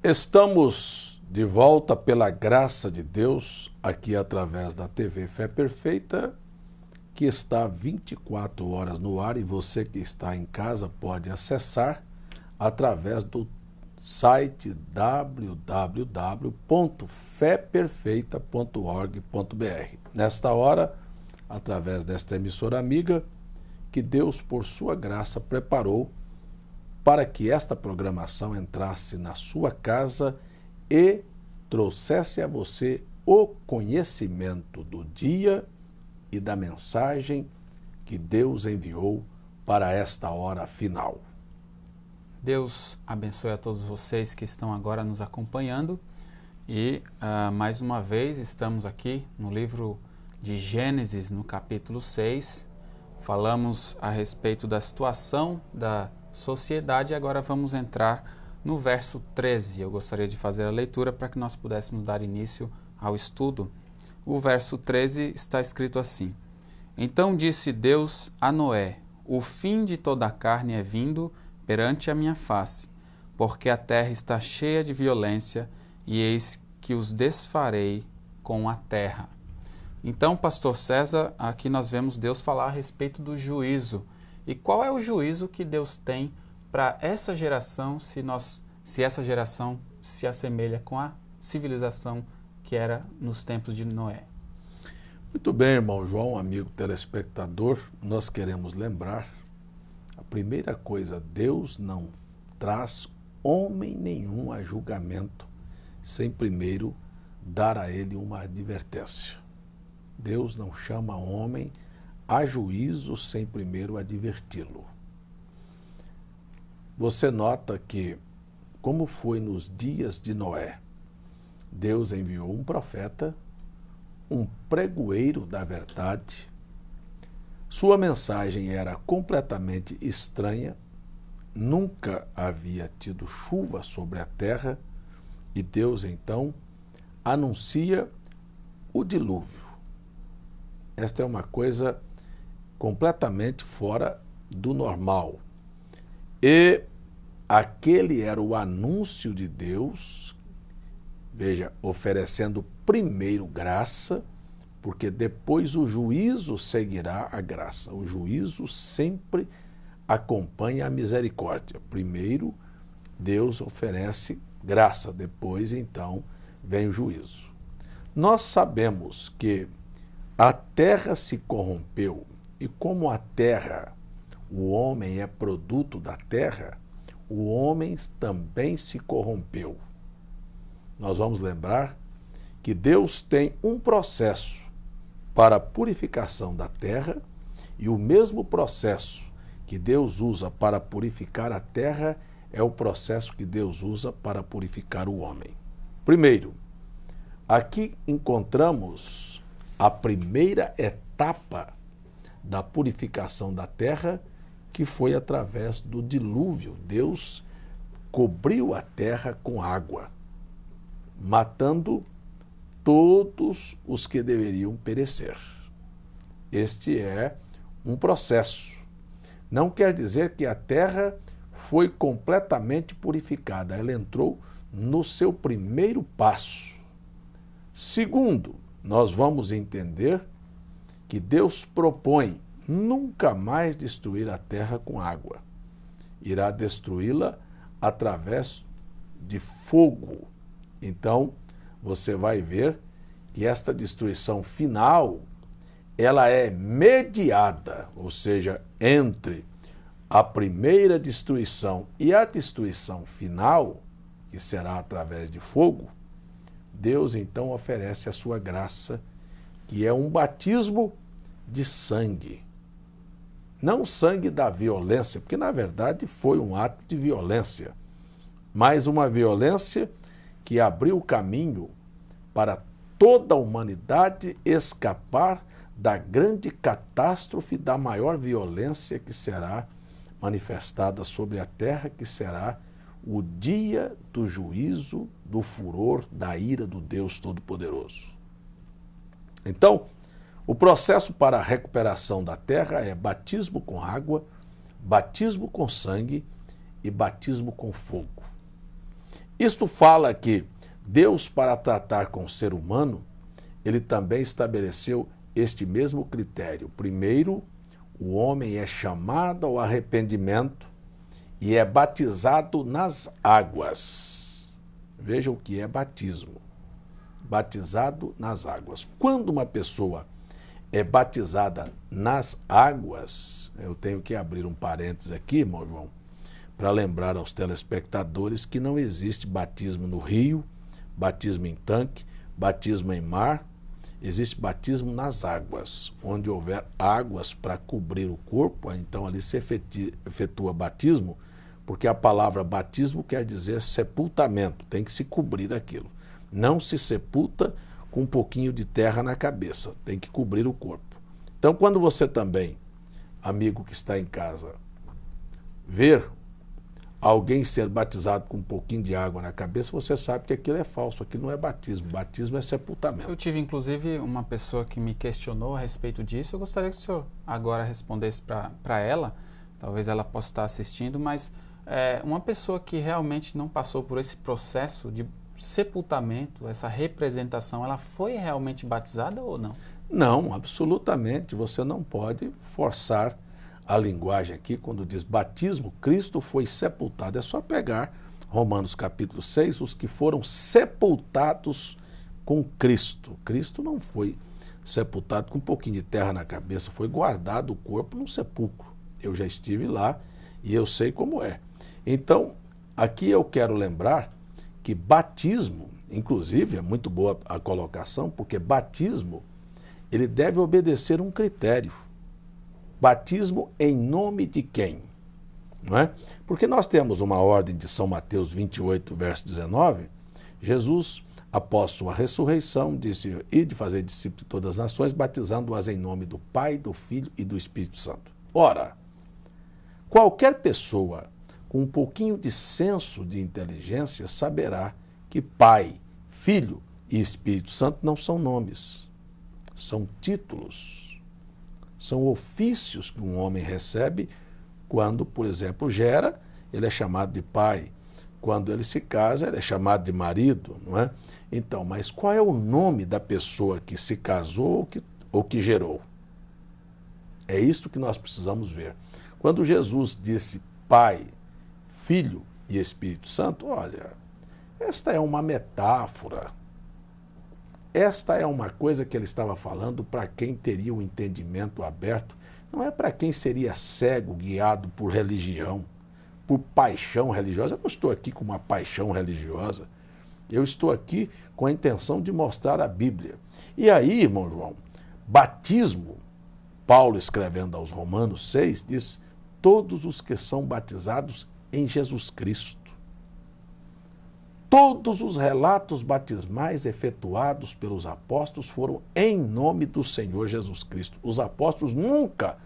Estamos de volta pela graça de Deus, aqui através da TV Fé Perfeita, que está 24 horas no ar, e você que está em casa pode acessar através do site www.feperfeita.org.br. Nesta hora, através desta emissora amiga, que Deus, por sua graça, preparou para que esta programação entrasse na sua casa e trouxesse a você o conhecimento do dia e da mensagem que Deus enviou para esta hora final. Deus abençoe a todos vocês que estão agora nos acompanhando e mais uma vez estamos aqui no livro de Gênesis, no capítulo 6. Falamos a respeito da situação da sociedade e agora vamos entrar no verso 13. Eu gostaria de fazer a leitura para que nós pudéssemos dar início ao estudo. O verso 13 está escrito assim: Então disse Deus a Noé: O fim de toda a carne é vindo perante a minha face, porque a terra está cheia de violência, e eis que os desfarei com a terra. Então, pastor César, aqui nós vemos Deus falar a respeito do juízo. E qual é o juízo que Deus tem para essa geração, se essa geração se assemelha com a civilização que era nos tempos de Noé? Muito bem, irmão João, amigo telespectador, nós queremos lembrar, a primeira coisa, Deus não traz homem nenhum a julgamento sem primeiro dar a ele uma advertência. Deus não chama homem a juízo sem primeiro adverti-lo. Você nota que, como foi nos dias de Noé, Deus enviou um profeta, um pregoeiro da verdade. Sua mensagem era completamente estranha, nunca havia tido chuva sobre a terra, e Deus então anuncia o dilúvio. Esta é uma coisa completamente fora do normal. E aquele era o anúncio de Deus, veja, oferecendo primeiro graça, porque depois o juízo seguirá a graça. O juízo sempre acompanha a misericórdia. Primeiro, Deus oferece graça, depois, então, vem o juízo. Nós sabemos que a terra se corrompeu, e como a terra, o homem é produto da terra, o homem também se corrompeu. Nós vamos lembrar que Deus tem um processo para a purificação da terra, e o mesmo processo que Deus usa para purificar a terra é o processo que Deus usa para purificar o homem. Primeiro, aqui encontramos a primeira etapa da purificação da terra, que foi através do dilúvio. Deus cobriu a terra com água, matando todos os que deveriam perecer. Este é um processo. Não quer dizer que a terra foi completamente purificada. Ela entrou no seu primeiro passo. Segundo, nós vamos entender que Deus propõe nunca mais destruir a terra com água. Irá destruí-la através de fogo. Então, você vai ver que esta destruição final, ela é mediada, ou seja, entre a primeira destruição e a destruição final, que será através de fogo. Deus então oferece a sua graça, que é um batismo de sangue. Não sangue da violência, porque na verdade foi um ato de violência, mas uma violência que abriu o caminho para toda a humanidade escapar da grande catástrofe, da maior violência que será manifestada sobre a terra, que será o dia do juízo, do furor, da ira do Deus Todo-Poderoso. Então, o processo para a recuperação da terra é batismo com água, batismo com sangue e batismo com fogo. Isto fala que Deus, para tratar com o ser humano, ele também estabeleceu este mesmo critério. Primeiro, o homem é chamado ao arrependimento e é batizado nas águas. Veja o que é batismo. Batizado nas águas. Quando uma pessoa é batizada nas águas, eu tenho que abrir um parênteses aqui, irmão João, para lembrar aos telespectadores que não existe batismo no rio, batismo em tanque, batismo em mar, existe batismo nas águas. Onde houver águas para cobrir o corpo, então ali se efetua batismo, porque a palavra batismo quer dizer sepultamento, tem que se cobrir aquilo. Não se sepulta com um pouquinho de terra na cabeça, tem que cobrir o corpo. Então, quando você também, amigo que está em casa, ver alguém ser batizado com um pouquinho de água na cabeça, você sabe que aquilo é falso, aquilo não é batismo, batismo é sepultamento. Eu tive, inclusive, uma pessoa que me questionou a respeito disso, eu gostaria que o senhor agora respondesse para ela, talvez ela possa estar assistindo, mas uma pessoa que realmente não passou por esse processo de sepultamento, essa representação, ela foi realmente batizada ou não? Não, absolutamente, você não pode forçar a linguagem aqui, quando diz batismo, Cristo foi sepultado. É só pegar Romanos capítulo 6, os que foram sepultados com Cristo. Cristo não foi sepultado com um pouquinho de terra na cabeça, foi guardado o corpo num sepulcro. Eu já estive lá e eu sei como é. Então, aqui eu quero lembrar que batismo, inclusive, é muito boa a colocação, porque batismo, ele deve obedecer um critério. Batismo em nome de quem? Não é? Porque nós temos uma ordem de São Mateus 28, verso 19. Jesus, após sua ressurreição, disse: ide fazer discípulos de todas as nações, batizando-as em nome do Pai, do Filho e do Espírito Santo. Ora, qualquer pessoa com um pouquinho de senso de inteligência saberá que Pai, Filho e Espírito Santo não são nomes, são títulos. São ofícios que um homem recebe quando, por exemplo, gera, ele é chamado de pai. Quando ele se casa, ele é chamado de marido, não é? Então, mas qual é o nome da pessoa que se casou ou que gerou? É isso que nós precisamos ver. Quando Jesus disse Pai, Filho e Espírito Santo, olha, esta é uma metáfora. Esta é uma coisa que ele estava falando para quem teria o entendimento aberto, não é para quem seria cego, guiado por religião, por paixão religiosa. Eu não estou aqui com uma paixão religiosa, eu estou aqui com a intenção de mostrar a Bíblia. E aí, irmão João, batismo, Paulo escrevendo aos Romanos 6, diz: todos os que são batizados em Jesus Cristo. Todos os relatos batismais efetuados pelos apóstolos foram em nome do Senhor Jesus Cristo. Os apóstolos nunca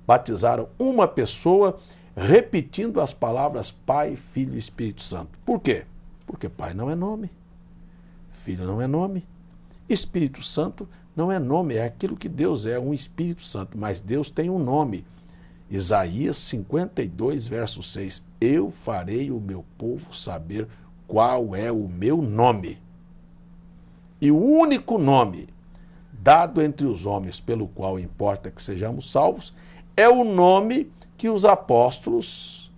batizaram uma pessoa repetindo as palavras Pai, Filho e Espírito Santo. Por quê? Porque Pai não é nome, Filho não é nome, Espírito Santo não é nome, é aquilo que Deus é, um Espírito Santo, mas Deus tem um nome. Isaías 52, verso 6, eu farei o meu povo saber qual é o meu nome. E o único nome dado entre os homens pelo qual importa que sejamos salvos é o nome que os apóstolos,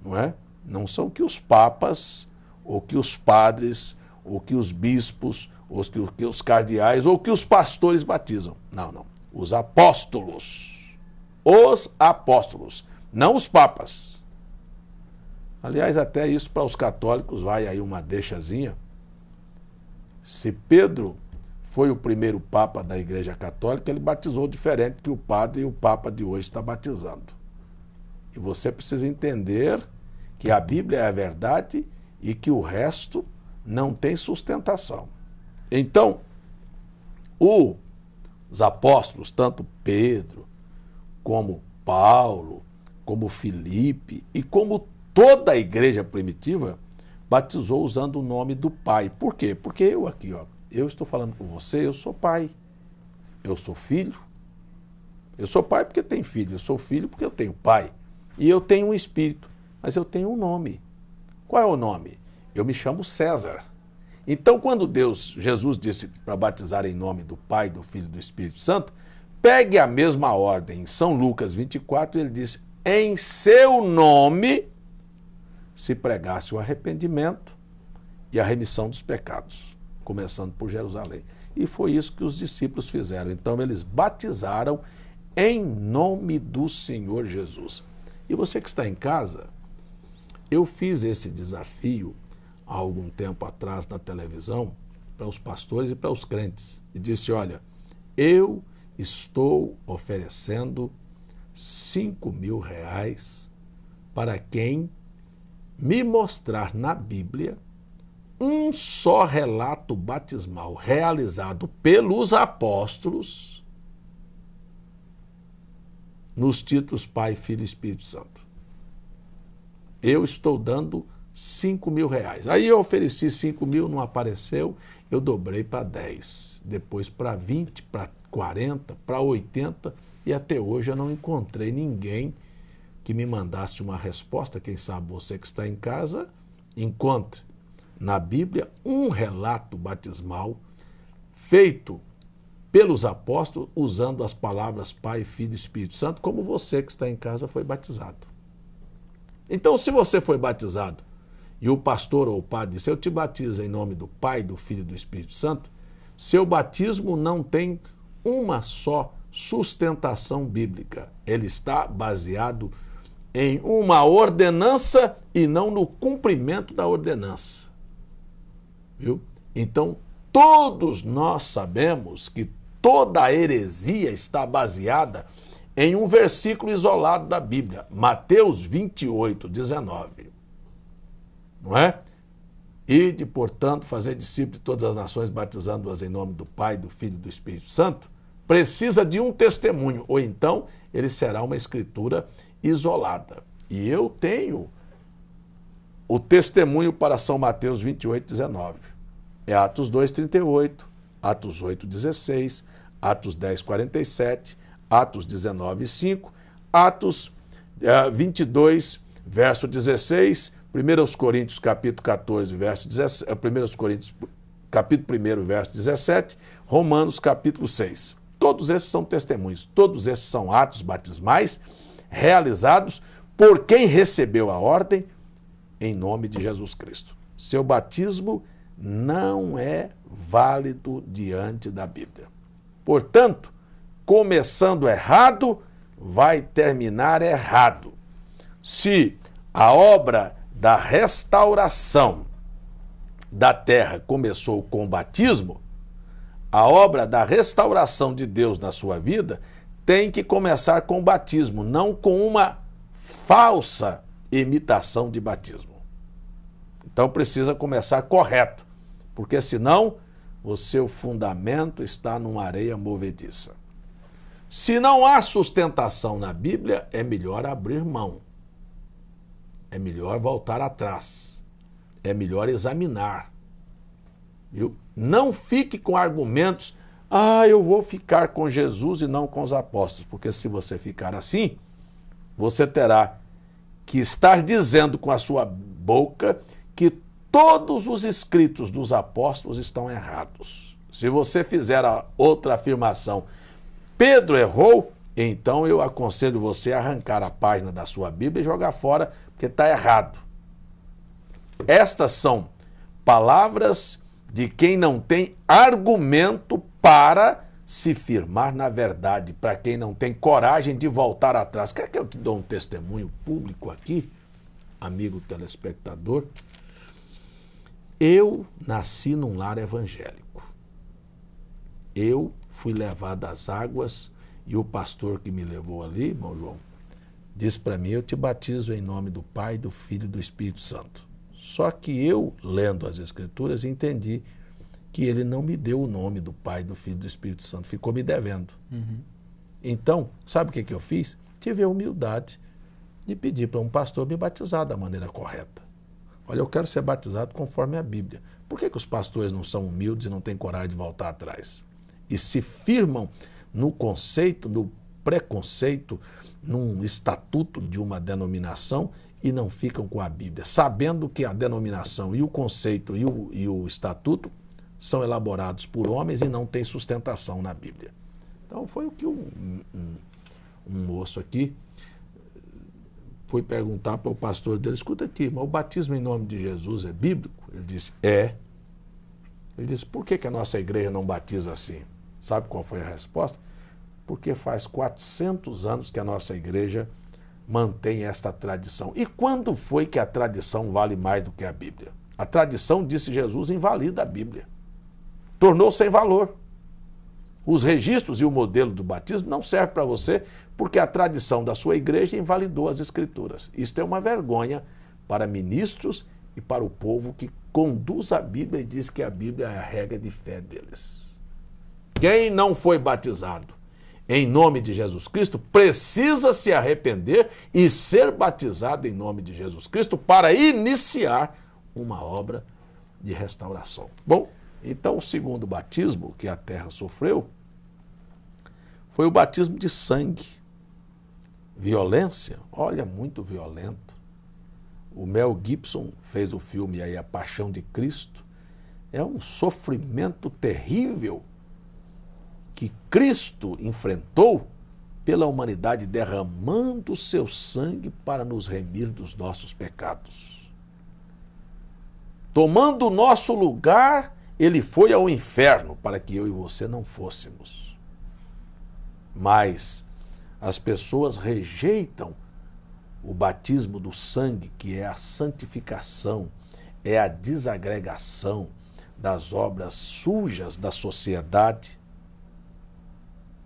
não é? Não são que os papas, ou que os padres, ou que os bispos, ou que os cardeais, ou que os pastores batizam. Não, não. Os apóstolos. Os apóstolos, não os papas. Aliás, até isso para os católicos vai aí uma deixazinha. Se Pedro foi o primeiro papa da Igreja Católica, ele batizou diferente que o padre e o papa de hoje está batizando. E você precisa entender que a Bíblia é a verdade e que o resto não tem sustentação. Então, os apóstolos, tanto Pedro, como Paulo, como Filipe e como toda a igreja primitiva, batizou usando o nome do Pai. Por quê? Porque eu aqui, ó, eu estou falando com você, eu sou pai, eu sou filho. Eu sou pai porque tenho filho, eu sou filho porque eu tenho pai. E eu tenho um espírito, mas eu tenho um nome. Qual é o nome? eu me chamo César. Então, quando Jesus disse para batizar em nome do Pai, do Filho e do Espírito Santo, pegue a mesma ordem. Em São Lucas 24, ele disse, em seu nome se pregasse o arrependimento e a remissão dos pecados, começando por Jerusalém. E foi isso que os discípulos fizeram. Então, eles batizaram em nome do Senhor Jesus. E você que está em casa, eu fiz esse desafio há algum tempo atrás na televisão para os pastores e para os crentes. E disse, olha, eu estou oferecendo R$5.000 para quem me mostrar na Bíblia um só relato batismal realizado pelos apóstolos nos títulos Pai, Filho e Espírito Santo. Eu estou dando R$5.000. Aí eu ofereci 5.000, não apareceu, eu dobrei para 10, depois para 20, para 40, para 80, e até hoje eu não encontrei ninguém que me mandasse uma resposta. Quem sabe você que está em casa encontre na Bíblia um relato batismal feito pelos apóstolos usando as palavras Pai, Filho e Espírito Santo, como você que está em casa foi batizado. Então, se você foi batizado e o pastor ou o padre disse, eu te batizo em nome do Pai, do Filho e do Espírito Santo, seu batismo não tem uma só sustentação bíblica. Ele está baseado em uma ordenança e não no cumprimento da ordenança. Viu? Então, todos nós sabemos que toda a heresia está baseada em um versículo isolado da Bíblia, Mateus 28, 19. Não é? Ide, portanto, fazer discípulos de todas as nações, batizando-as em nome do Pai, do Filho e do Espírito Santo. Precisa de um testemunho, ou então ele será uma escritura isolada. E eu tenho o testemunho para São Mateus 28, 19. É Atos 2, 38, Atos 8, 16, Atos 10, 47, Atos 19, 5, Atos 22, verso 16, 1 Coríntios capítulo 14, verso 17, 1 Coríntios capítulo 1, verso 17, Romanos capítulo 6. Todos esses são testemunhos, todos esses são atos batismais realizados por quem recebeu a ordem em nome de Jesus Cristo. Seu batismo não é válido diante da Bíblia. Portanto, começando errado, vai terminar errado. Se a obra da restauração da terra começou com o batismo, a obra da restauração de Deus na sua vida tem que começar com o batismo, não com uma falsa imitação de batismo. Então precisa começar correto, porque senão o seu fundamento está numa areia movediça. Se não há sustentação na Bíblia, é melhor abrir mão. É melhor voltar atrás. É melhor examinar. Viu? Não fique com argumentos, eu vou ficar com Jesus e não com os apóstolos, porque se você ficar assim, você terá que estar dizendo com a sua boca que todos os escritos dos apóstolos estão errados. Se você fizer a outra afirmação, Pedro errou, então eu aconselho você a arrancar a página da sua Bíblia e jogar fora, porque está errado. Estas são palavras de quem não tem argumento para se firmar na verdade, para quem não tem coragem de voltar atrás. Quer que eu te dou um testemunho público aqui, amigo telespectador? Eu nasci num lar evangélico. Eu fui levado às águas e o pastor que me levou ali, irmão João, disse para mim, eu te batizo em nome do Pai, do Filho e do Espírito Santo. Só que eu, lendo as Escrituras, entendi que ele não me deu o nome do Pai, do Filho e do Espírito Santo, ficou me devendo. Então, sabe o que eu fiz? Tive a humildade de pedir para um pastor me batizar da maneira correta. Olha, eu quero ser batizado conforme a Bíblia. Por que os pastores não são humildes e não têm coragem de voltar atrás? E se firmam no conceito, no preconceito, num estatuto de uma denominação e não ficam com a Bíblia, sabendo que a denominação e o conceito e o estatuto são elaborados por homens e não têm sustentação na Bíblia. Então foi o que um moço aqui foi perguntar para o pastor dele: escuta aqui, mas o batismo em nome de Jesus é bíblico? Ele disse: é. Ele disse: por que a nossa igreja não batiza assim? Sabe qual foi a resposta? Porque faz 400 anos que a nossa igreja mantém esta tradição. E quando foi que a tradição vale mais do que a Bíblia? A tradição, disse Jesus, invalida a Bíblia. Tornou sem valor. Os registros e o modelo do batismo não servem para você porque a tradição da sua igreja invalidou as Escrituras. Isto é uma vergonha para ministros e para o povo que conduz a Bíblia e diz que a Bíblia é a regra de fé deles. Quem não foi batizado em nome de Jesus Cristo precisa se arrepender e ser batizado em nome de Jesus Cristo para iniciar uma obra de restauração. Bom, então o segundo batismo que a terra sofreu foi o batismo de sangue. Violência, olha, muito violento. O Mel Gibson fez o filme aí, A Paixão de Cristo. É um sofrimento terrível que Cristo enfrentou pela humanidade, derramando o seu sangue para nos remir dos nossos pecados. Tomando o nosso lugar, ele foi ao inferno para que eu e você não fôssemos. Mas as pessoas rejeitam o batismo do sangue, que é a santificação, é a desagregação das obras sujas da sociedade,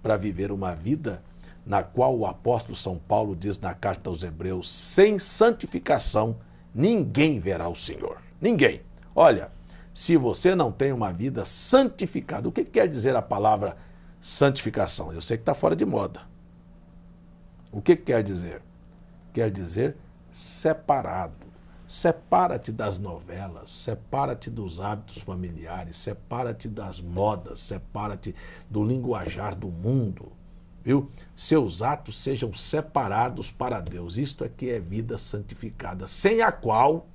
para viver uma vida na qual o apóstolo São Paulo diz na carta aos Hebreus: sem santificação ninguém verá o Senhor. Ninguém. Olha, se você não tem uma vida santificada, o que quer dizer a palavra santificação? Eu sei que está fora de moda. O que quer dizer? Quer dizer separado. Separa-te das novelas, separa-te dos hábitos familiares, separa-te das modas, separa-te do linguajar do mundo, viu? Seus atos sejam separados para Deus. Isto é que é vida santificada, sem a qual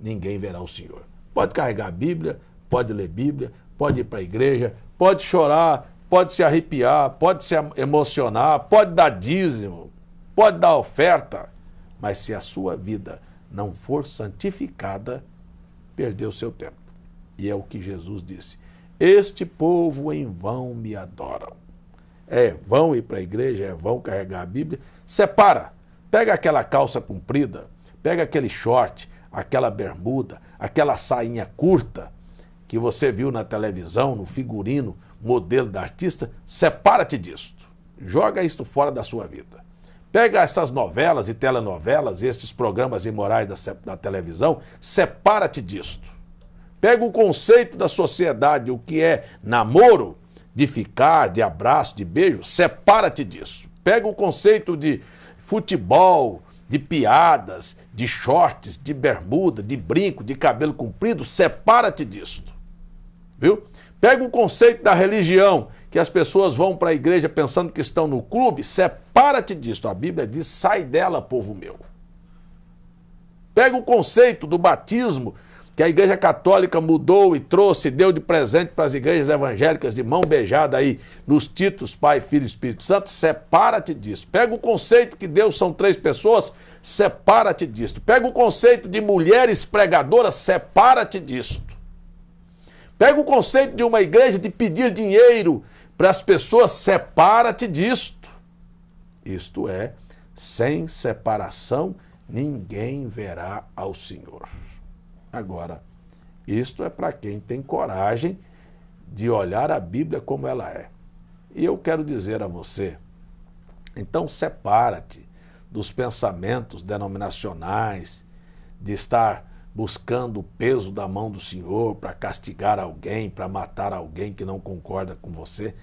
ninguém verá o Senhor. Pode carregar a Bíblia, pode ler Bíblia, pode ir para a igreja, pode chorar, pode se arrepiar, pode se emocionar, pode dar dízimo, pode dar oferta, mas se a sua vida não for santificada, perdeu seu tempo. E é o que Jesus disse: este povo em vão me adoram. É vão ir para a igreja, é vão carregar a Bíblia. Separa, pega aquela calça comprida, pega aquele short, aquela bermuda, aquela sainha curta que você viu na televisão, no figurino, modelo da artista, separa-te disto. Joga isto fora da sua vida. Pega essas novelas e telenovelas, estes programas imorais da televisão, separa-te disto. Pega o conceito da sociedade, o que é namoro, de ficar, de abraço, de beijo, separa-te disso. Pega o conceito de futebol, de piadas, de shorts, de bermuda, de brinco, de cabelo comprido, separa-te disto. Viu? Pega o conceito da religião, que as pessoas vão para a igreja pensando que estão no clube, separa-te disto. A Bíblia diz: sai dela, povo meu. Pega o conceito do batismo, que a igreja católica mudou e trouxe, deu de presente para as igrejas evangélicas de mão beijada aí, nos títulos Pai, Filho e Espírito Santo, separa-te disso. Pega o conceito que Deus são 3 pessoas, separa-te disto. Pega o conceito de mulheres pregadoras, separa-te disto. Pega o conceito de uma igreja de pedir dinheiro para as pessoas, separa-te disto. Isto é, sem separação, ninguém verá ao Senhor. Agora, isto é para quem tem coragem de olhar a Bíblia como ela é. E eu quero dizer a você, então separa-te dos pensamentos denominacionais, de estar buscando o peso da mão do Senhor para castigar alguém, para matar alguém que não concorda com você.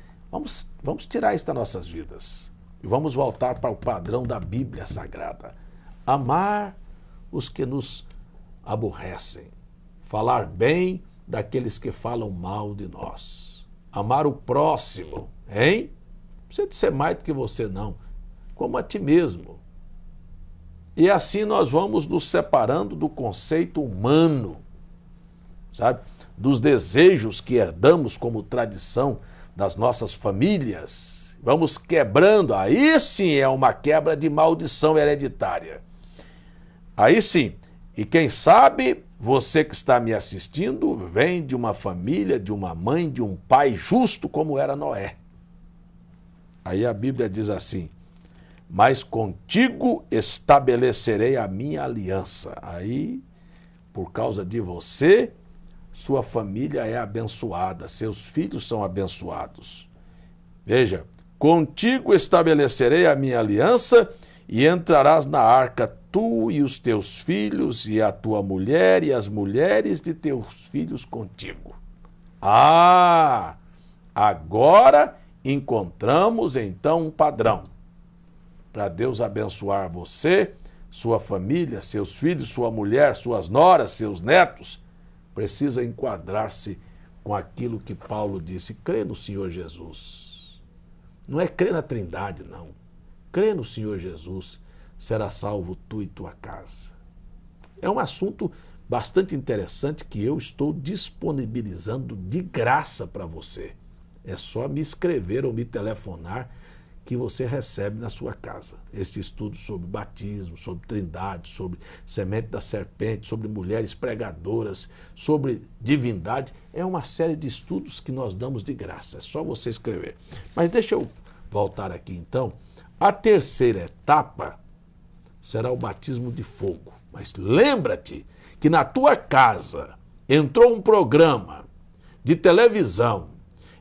Vamos tirar isso das nossas vidas e vamos voltar para o padrão da Bíblia Sagrada. Amar os que nos aborrecem, falar bem daqueles que falam mal de nós, amar o próximo, hein? Não precisa de ser mais do que você não, como a ti mesmo. E assim nós vamos nos separando do conceito humano, sabe? Dos desejos que herdamos como tradição das nossas famílias. Vamos quebrando, aí sim é uma quebra de maldição hereditária. Aí sim, e quem sabe você que está me assistindo vem de uma família, de uma mãe, de um pai justo como era Noé. Aí a Bíblia diz assim: mas contigo estabelecerei a minha aliança. Aí, por causa de você, sua família é abençoada, seus filhos são abençoados. Veja, contigo estabelecerei a minha aliança e entrarás na arca tu e os teus filhos e a tua mulher e as mulheres de teus filhos contigo. Ah, agora encontramos então um padrão para Deus abençoar você, sua família, seus filhos, sua mulher, suas noras, seus netos. Precisa enquadrar-se com aquilo que Paulo disse: crê no Senhor Jesus. Não é crer na Trindade, não. Crê no Senhor Jesus, será salvo tu e tua casa. É um assunto bastante interessante que eu estou disponibilizando de graça para você. É só me escrever ou me telefonar que você recebe na sua casa. Este estudo sobre batismo, sobre trindade, sobre semente da serpente, sobre mulheres pregadoras, sobre divindade, é uma série de estudos que nós damos de graça. É só você escrever. Mas deixa eu voltar aqui então. A terceira etapa será o batismo de fogo. Mas lembra-te que na tua casa entrou um programa de televisão,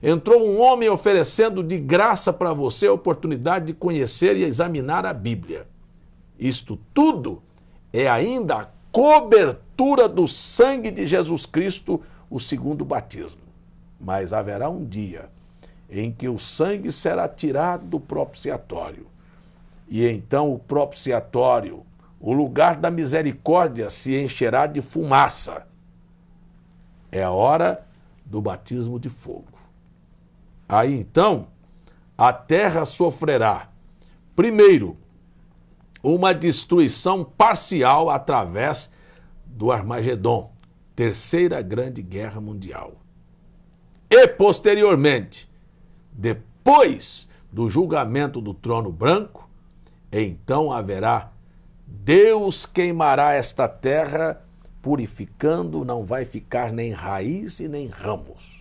entrou um homem oferecendo de graça para você a oportunidade de conhecer e examinar a Bíblia. Isto tudo é ainda a cobertura do sangue de Jesus Cristo, o segundo batismo. Mas haverá um dia em que o sangue será tirado do propiciatório. E então o propiciatório, o lugar da misericórdia, se encherá de fumaça. É a hora do batismo de fogo. Aí então, a terra sofrerá, primeiro, uma destruição parcial através do Armagedon, Terceira Grande Guerra Mundial. E, posteriormente, depois do julgamento do trono branco, então haverá, Deus queimará esta terra, purificando, não vai ficar nem raiz e nem ramos.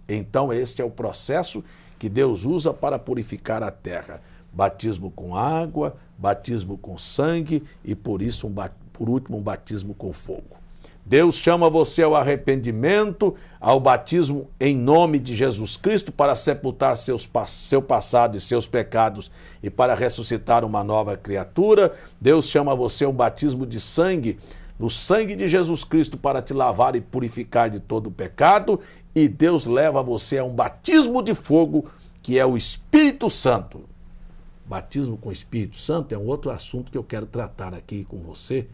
Então este é o processo que Deus usa para purificar a terra. Batismo com água, batismo com sangue e por último um batismo com fogo. Deus chama você ao arrependimento, ao batismo em nome de Jesus Cristo para sepultar seu passado e seus pecados e para ressuscitar uma nova criatura. Deus chama você a um batismo de sangue, no sangue de Jesus Cristo para te lavar e purificar de todo o pecado. E Deus leva você a um batismo de fogo, que é o Espírito Santo. Batismo com o Espírito Santo é um outro assunto que eu quero tratar aqui com você,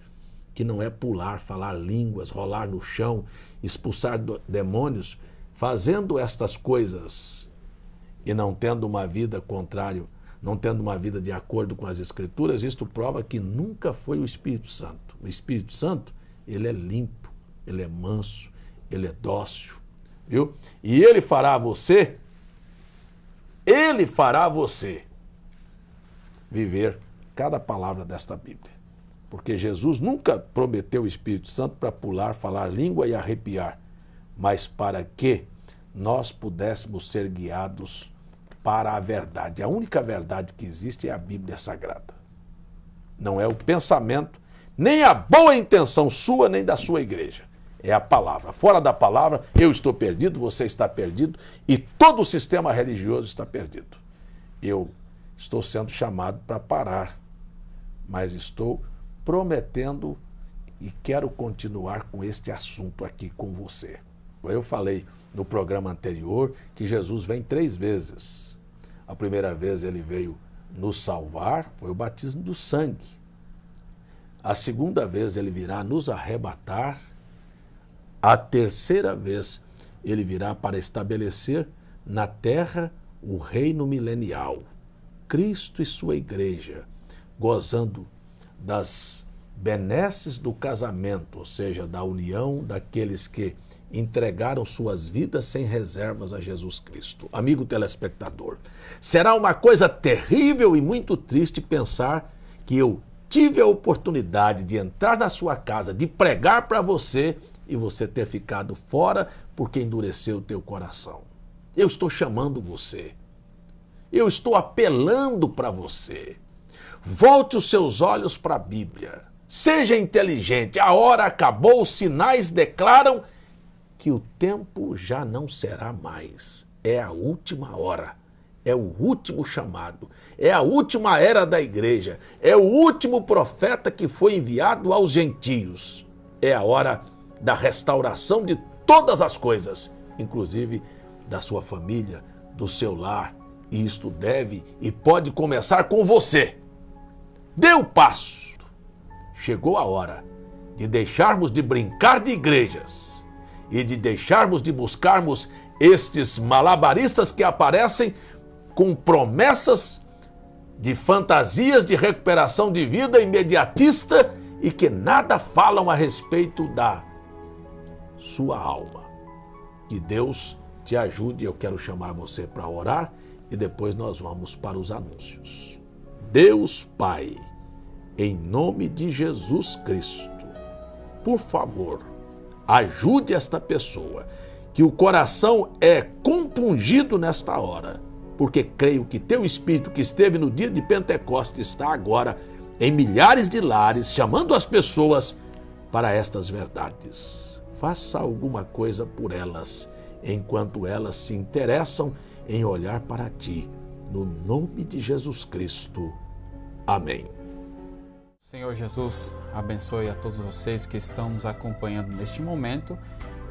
que não é pular, falar línguas, rolar no chão, expulsar demônios, fazendo estas coisas e não tendo uma vida contrária, não tendo uma vida de acordo com as Escrituras. Isto prova que nunca foi o Espírito Santo. O Espírito Santo, ele é limpo, ele é manso, ele é dócil. Viu? E ele fará você viver cada palavra desta Bíblia. Porque Jesus nunca prometeu o Espírito Santo para pular, falar língua e arrepiar, mas para que nós pudéssemos ser guiados para a verdade. A única verdade que existe é a Bíblia Sagrada. Não é o pensamento, nem a boa intenção sua, nem da sua igreja. É a palavra. Fora da palavra, eu estou perdido, você está perdido e todo o sistema religioso está perdido. Eu estou sendo chamado para parar, mas estou prometendo e quero continuar com este assunto aqui com você. Eu falei no programa anterior que Jesus vem 3 vezes. A primeira vez ele veio nos salvar, foi o batismo do sangue. A segunda vez ele virá nos arrebatar. A terceira vez ele virá para estabelecer na terra o reino milenial. Cristo e sua igreja, gozando das benesses do casamento, ou seja, da união daqueles que entregaram suas vidas sem reservas a Jesus Cristo. Amigo telespectador, será uma coisa terrível e muito triste pensar que eu tive a oportunidade de entrar na sua casa, de pregar para você e você ter ficado fora porque endureceu o teu coração. Eu estou chamando você. Eu estou apelando para você. Volte os seus olhos para a Bíblia. Seja inteligente. A hora acabou, os sinais declaram que o tempo já não será mais. É a última hora. É o último chamado. É a última era da igreja. É o último profeta que foi enviado aos gentios. É a hora da restauração de todas as coisas, inclusive da sua família, do seu lar. E isto deve e pode começar com você. Dê o passo. Chegou a hora de deixarmos de brincar de igrejas e de deixarmos de buscarmos estes malabaristas que aparecem com promessas de fantasias de recuperação de vida imediatista e que nada falam a respeito da sua alma. Que Deus te ajude. Eu quero chamar você para orar e depois nós vamos para os anúncios. Deus Pai, em nome de Jesus Cristo, por favor, ajude esta pessoa, que o coração é compungido nesta hora, porque creio que teu Espírito que esteve no dia de Pentecostes está agora em milhares de lares, chamando as pessoas para estas verdades. Faça alguma coisa por elas, enquanto elas se interessam em olhar para ti, no nome de Jesus Cristo. Amém. Senhor Jesus, abençoe a todos vocês que estão nos acompanhando neste momento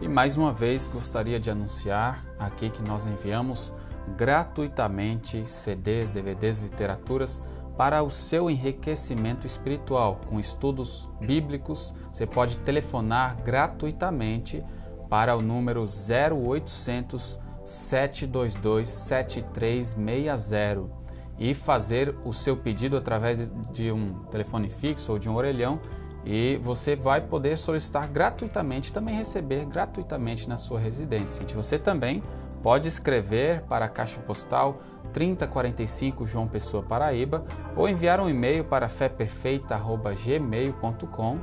e mais uma vez gostaria de anunciar aqui que nós enviamos gratuitamente CDs, DVDs, literaturas para o seu enriquecimento espiritual, com estudos bíblicos. Você pode telefonar gratuitamente para o número 0800 722 7360 e fazer o seu pedido através de um telefone fixo ou de um orelhão, e você vai poder solicitar gratuitamente, também receber gratuitamente na sua residência. Você também pode escrever para a Caixa Postal 3045 João Pessoa, Paraíba, ou enviar um e-mail para feperfeita@gmail.com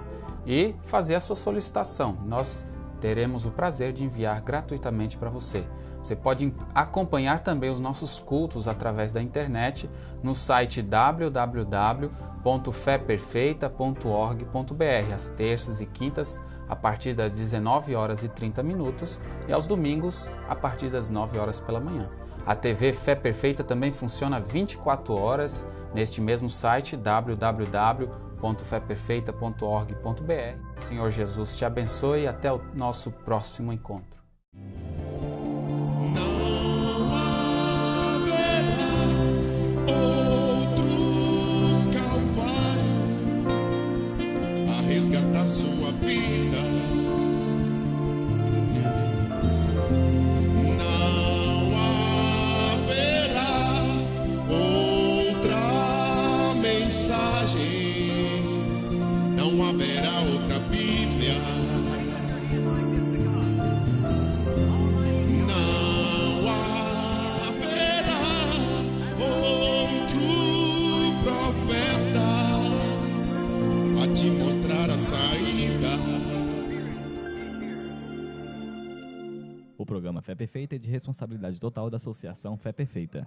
e fazer a sua solicitação. Nós teremos o prazer de enviar gratuitamente para você. Você pode acompanhar também os nossos cultos através da internet no site www.feperfeita.org.br, às terças e quintas a partir das 19h30 e aos domingos a partir das 9 horas pela manhã. A TV Fé Perfeita também funciona 24 horas neste mesmo site www.feperfeita.org.br. Senhor Jesus te abençoe e até o nosso próximo encontro. Resgatar sua vida. Não haverá outra mensagem, não haverá outra Bíblia, não haverá outro profeta a te mostrar a saída. O programa Fé Perfeita é de responsabilidade total da Associação Fé Perfeita.